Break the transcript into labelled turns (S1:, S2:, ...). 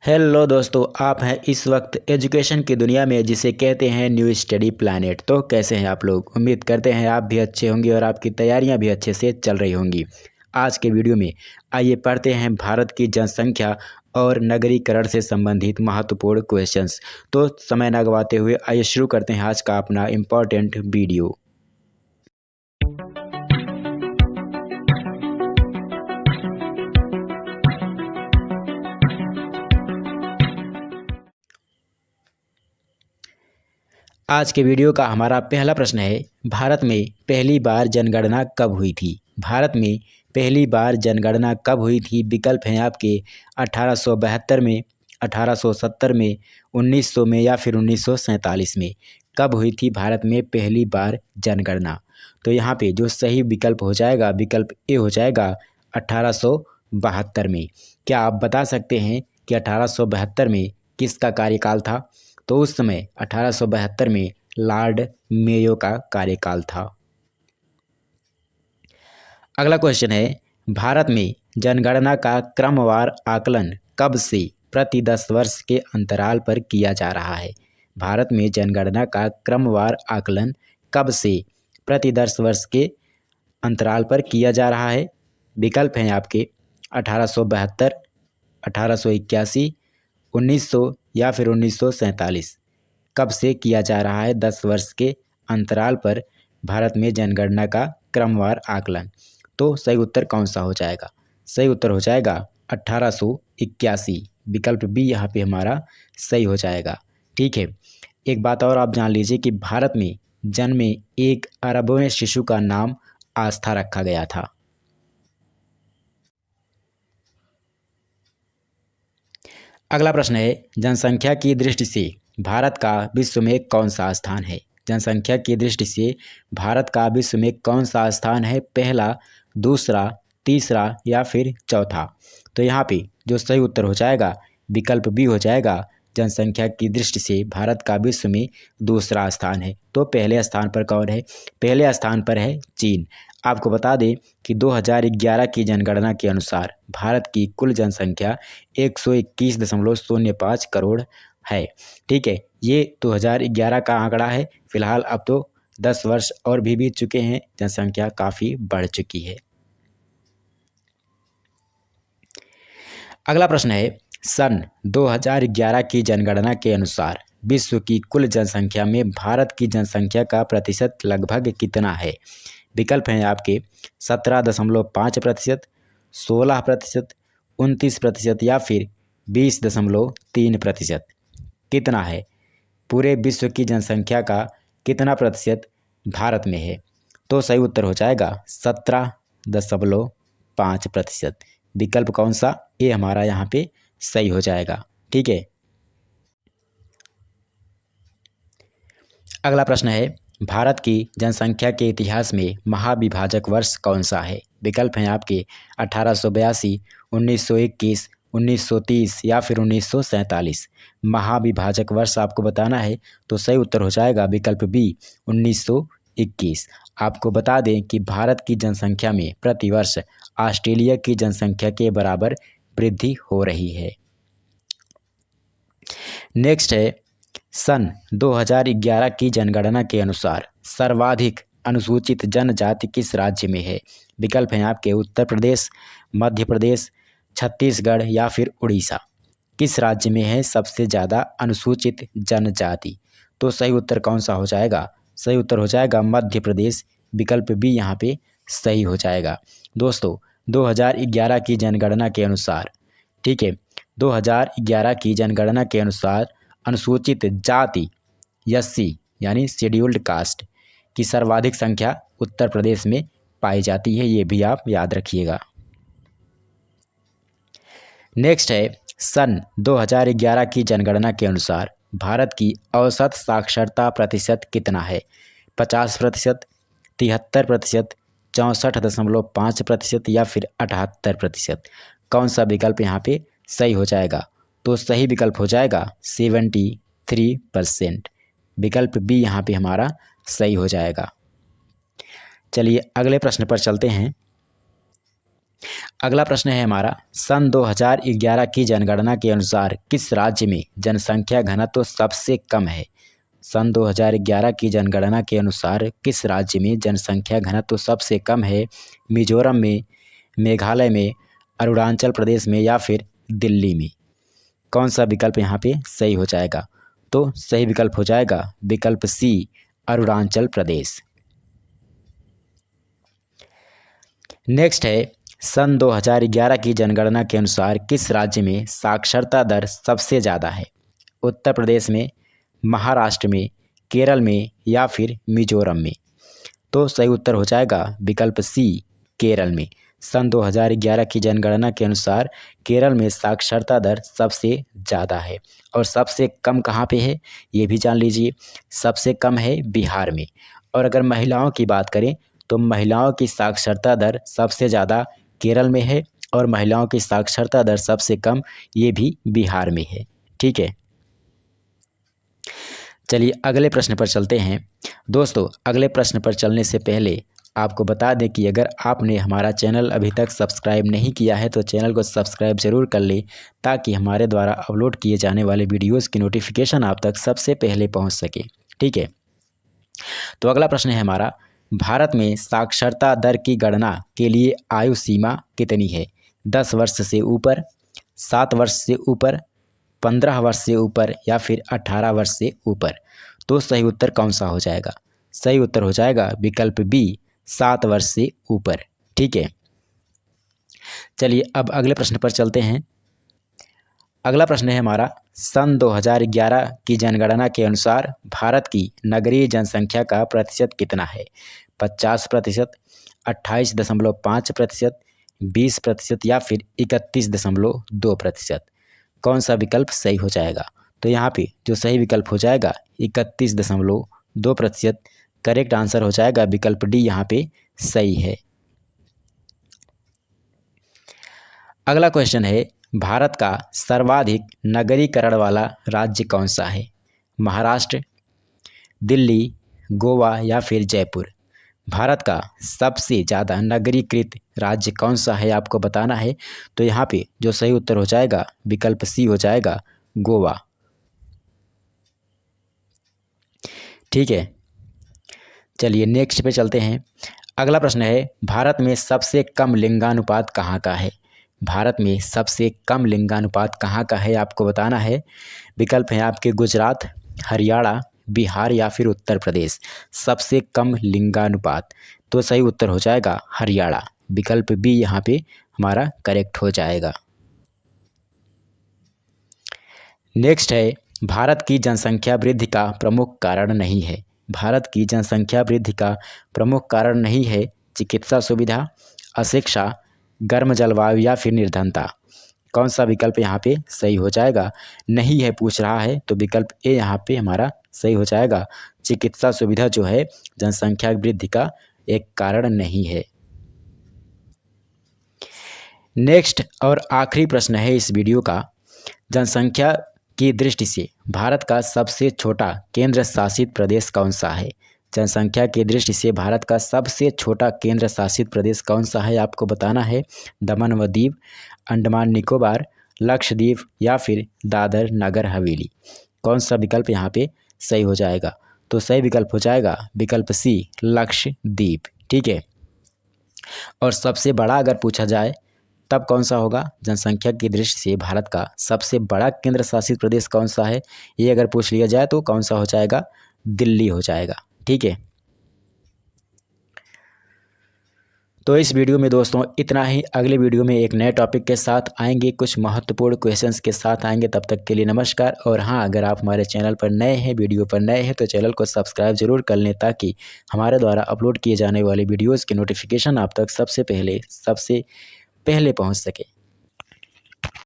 S1: Hello दोस्तों, आप हैं इस वक्त एजुकेशन की दुनिया में जिसे कहते हैं न्यू स्टडी प्लैनेट। तो कैसे हैं आप लोग? उम्मीद करते हैं आप भी अच्छे होंगे और आपकी तैयारियां भी अच्छे से चल रही होंगी। आज के वीडियो में आइए पढ़ते हैं भारत की जनसंख्या और नगरीकरण से संबंधित महत्वपूर्ण क्वेश्चंस। तो समय न गवाते हुए आइए शुरू करते हैं आज का अपना इम्पोर्टेंट वीडियो। आज के वीडियो का हमारा पहला प्रश्न है, भारत में पहली बार जनगणना कब हुई थी? भारत में पहली बार जनगणना कब हुई थी? विकल्प हैं आपके 1872 में, 1870 में, 1900 में या फिर 1947 में। कब हुई थी भारत में पहली बार जनगणना? तो यहाँ पे जो सही विकल्प हो जाएगा, विकल्प ए हो जाएगा 1872 में। क्या आप बता सकते हैं कि 1872 में किसका कार्यकाल था? तो उस समय 1872 में लॉर्ड मेयो का कार्यकाल था। अगला क्वेश्चन है, भारत में जनगणना का क्रमवार आकलन कब से प्रति 10 वर्ष के अंतराल पर किया जा रहा है? भारत में जनगणना का क्रमवार आकलन कब से प्रति 10 वर्ष के अंतराल पर किया जा रहा है? विकल्प हैं आपके 1872, 1881, 1900 या फिर 1947। कब से किया जा रहा है 10 वर्ष के अंतराल पर भारत में जनगणना का क्रमवार आकलन? तो सही उत्तर कौन सा हो जाएगा? सही उत्तर हो जाएगा 1881। विकल्प बी यहाँ पे हमारा सही हो जाएगा। ठीक है, एक बात और आप जान लीजिए कि भारत में जन्मे 1 अरबवें शिशु का नाम आस्था रखा गया था। अगला प्रश्न है, जनसंख्या की दृष्टि से भारत का विश्व में कौन सा स्थान है? जनसंख्या की दृष्टि से भारत का विश्व में कौन सा स्थान है? पहला, दूसरा, तीसरा या फिर चौथा? तो यहाँ पे जो सही उत्तर हो जाएगा, विकल्प बी हो जाएगा। जनसंख्या की दृष्टि से भारत का विश्व में दूसरा स्थान है। तो पहले स्थान पर कौन है? पहले स्थान पर है चीन। आपको बता दें कि 2011 की जनगणना के अनुसार भारत की कुल जनसंख्या 121.05 करोड़ है। ठीक है, ये 2011 का आंकड़ा है। फिलहाल अब तो 10 वर्ष और भी बीत चुके हैं, जनसंख्या काफ़ी बढ़ चुकी है। अगला प्रश्न है, सन 2011 की जनगणना के अनुसार विश्व की कुल जनसंख्या में भारत की जनसंख्या का प्रतिशत लगभग कितना है? विकल्प हैं आपके 17.5%, 16%, 29% या फिर 20.3%। कितना है? पूरे विश्व की जनसंख्या का कितना प्रतिशत भारत में है? तो सही उत्तर हो जाएगा 17.5%। विकल्प कौन सा? ए हमारा यहाँ पे सही हो जाएगा। ठीक है, अगला प्रश्न है, भारत की जनसंख्या के इतिहास में महाविभाजक वर्ष कौन सा है? विकल्प हैं आपके 1882, 1921, 1930 या फिर 1947। महाविभाजक वर्ष आपको बताना है, तो सही उत्तर हो जाएगा विकल्प बी 1921। आपको बता दें कि भारत की जनसंख्या में प्रतिवर्ष ऑस्ट्रेलिया की जनसंख्या के बराबर वृद्धि हो रही है। नेक्स्ट है, सन 2011 की जनगणना के अनुसार सर्वाधिक अनुसूचित जनजाति किस राज्य में है? विकल्प हैं आपके उत्तर प्रदेश, मध्य प्रदेश, छत्तीसगढ़ या फिर उड़ीसा। किस राज्य में है सबसे ज़्यादा अनुसूचित जनजाति? तो सही उत्तर कौन सा हो जाएगा? सही उत्तर हो जाएगा मध्य प्रदेश। विकल्प बी यहाँ पे सही हो जाएगा। दोस्तों, 2011 की जनगणना के अनुसार, ठीक है, 2011 की जनगणना के अनुसार अनुसूचित जाति एससी यानी शेड्यूल्ड कास्ट की सर्वाधिक संख्या उत्तर प्रदेश में पाई जाती है। ये भी आप याद रखिएगा। नेक्स्ट है, सन 2011 की जनगणना के अनुसार भारत की औसत साक्षरता प्रतिशत कितना है? 50%, 73%, 64.5% या फिर 78%। कौन सा विकल्प यहाँ पे सही हो जाएगा? तो सही विकल्प हो जाएगा 73%। विकल्प बी यहाँ पे हमारा सही हो जाएगा। चलिए अगले प्रश्न पर चलते हैं। अगला प्रश्न है हमारा, सन 2011 की जनगणना के अनुसार किस राज्य में जनसंख्या घनत्व सबसे कम है? सन 2011 की जनगणना के अनुसार किस राज्य में जनसंख्या घनत्व सबसे कम है? मिजोरम में, मेघालय में, अरुणाचल प्रदेश में या फिर दिल्ली में? कौन सा विकल्प यहाँ पे सही हो जाएगा? तो सही विकल्प हो जाएगा विकल्प सी, अरुणाचल प्रदेश। नेक्स्ट है, सन 2011 की जनगणना के अनुसार किस राज्य में साक्षरता दर सबसे ज़्यादा है? उत्तर प्रदेश में, महाराष्ट्र में, केरल में या फिर मिजोरम में? तो सही उत्तर हो जाएगा विकल्प सी, केरल में। सन 2011 की जनगणना के अनुसार केरल में साक्षरता दर सबसे ज़्यादा है। और सबसे कम कहाँ पे है ये भी जान लीजिए। सबसे कम है बिहार में। और अगर महिलाओं की बात करें तो महिलाओं की साक्षरता दर सबसे ज़्यादा केरल में है और महिलाओं की साक्षरता दर सबसे कम ये भी बिहार में है। ठीक है, चलिए अगले प्रश्न पर चलते हैं। दोस्तों, अगले प्रश्न पर चलने से पहले आपको बता दें कि अगर आपने हमारा चैनल अभी तक सब्सक्राइब नहीं किया है तो चैनल को सब्सक्राइब ज़रूर कर लें, ताकि हमारे द्वारा अपलोड किए जाने वाले वीडियोज़ की नोटिफिकेशन आप तक सबसे पहले पहुंच सके। ठीक है, तो अगला प्रश्न है हमारा, भारत में साक्षरता दर की गणना के लिए आयु सीमा कितनी है? 10 वर्ष से ऊपर, 7 वर्ष से ऊपर, 15 वर्ष से ऊपर या फिर 18 वर्ष से ऊपर? तो सही उत्तर कौन सा हो जाएगा? सही उत्तर हो जाएगा विकल्प बी, 7 वर्ष से ऊपर। ठीक है, चलिए अब अगले प्रश्न पर चलते हैं। अगला प्रश्न है हमारा, सन 2011 की जनगणना के अनुसार भारत की नगरीय जनसंख्या का प्रतिशत कितना है? 50%, 28.5%, 20% या फिर 31.2%? कौन सा विकल्प सही हो जाएगा? तो यहाँ पे जो सही विकल्प हो जाएगा 31.2%। करेक्ट आंसर हो जाएगा विकल्प डी, यहाँ पे सही है। अगला क्वेश्चन है, भारत का सर्वाधिक नगरीकरण वाला राज्य कौन सा है? महाराष्ट्र, दिल्ली, गोवा या फिर जयपुर? भारत का सबसे ज़्यादा नगरीकृत राज्य कौन सा है आपको बताना है। तो यहाँ पे जो सही उत्तर हो जाएगा विकल्प सी हो जाएगा, गोवा। ठीक है, चलिए नेक्स्ट पे चलते हैं। अगला प्रश्न है, भारत में सबसे कम लिंगानुपात कहाँ का है? भारत में सबसे कम लिंगानुपात कहाँ का है आपको बताना है। विकल्प हैं आपके गुजरात, हरियाणा, बिहार या फिर उत्तर प्रदेश। सबसे कम लिंगानुपात, तो सही उत्तर हो जाएगा हरियाणा। विकल्प बी यहाँ पे हमारा करेक्ट हो जाएगा। नेक्स्ट है, भारत की जनसंख्या वृद्धि का प्रमुख कारण नहीं है। भारत की जनसंख्या वृद्धि का प्रमुख कारण नहीं है चिकित्सा सुविधा, अशिक्षा, गर्म जलवायु या फिर निर्धनता? कौन सा विकल्प यहाँ पे सही हो जाएगा? नहीं है पूछ रहा है, तो विकल्प ए यहाँ पे हमारा सही हो जाएगा। चिकित्सा सुविधा जो है जनसंख्या वृद्धि का एक कारण नहीं है। नेक्स्ट और आखिरी प्रश्न है इस वीडियो का, जनसंख्या की दृष्टि से भारत का सबसे छोटा केंद्र शासित प्रदेश कौन सा है? जनसंख्या की दृष्टि से भारत का सबसे छोटा केंद्र शासित प्रदेश कौन सा है आपको बताना है। दमन व दीव, अंडमान निकोबार, लक्षद्वीप या फिर दादर नगर हवेली? कौन सा विकल्प यहाँ पे सही हो जाएगा? तो सही विकल्प हो जाएगा विकल्प सी, लक्षद्वीप। ठीक है, और सबसे बड़ा अगर पूछा जाए तब कौन सा होगा? जनसंख्या की दृष्टि से भारत का सबसे बड़ा केंद्र शासित प्रदेश कौन सा है, ये अगर पूछ लिया जाए तो कौन सा हो जाएगा? दिल्ली हो जाएगा। ठीक है, तो इस वीडियो में दोस्तों इतना ही। अगले वीडियो में एक नए टॉपिक के साथ आएंगे, कुछ महत्वपूर्ण क्वेश्चंस के साथ आएंगे। तब तक के लिए नमस्कार। और हाँ, अगर आप हमारे चैनल पर नए हैं, वीडियो पर नए हैं, तो चैनल को सब्सक्राइब जरूर कर लें, ताकि हमारे द्वारा अपलोड किए जाने वाले वीडियोज़ की नोटिफिकेशन आप तक सबसे पहले पहुँच सके।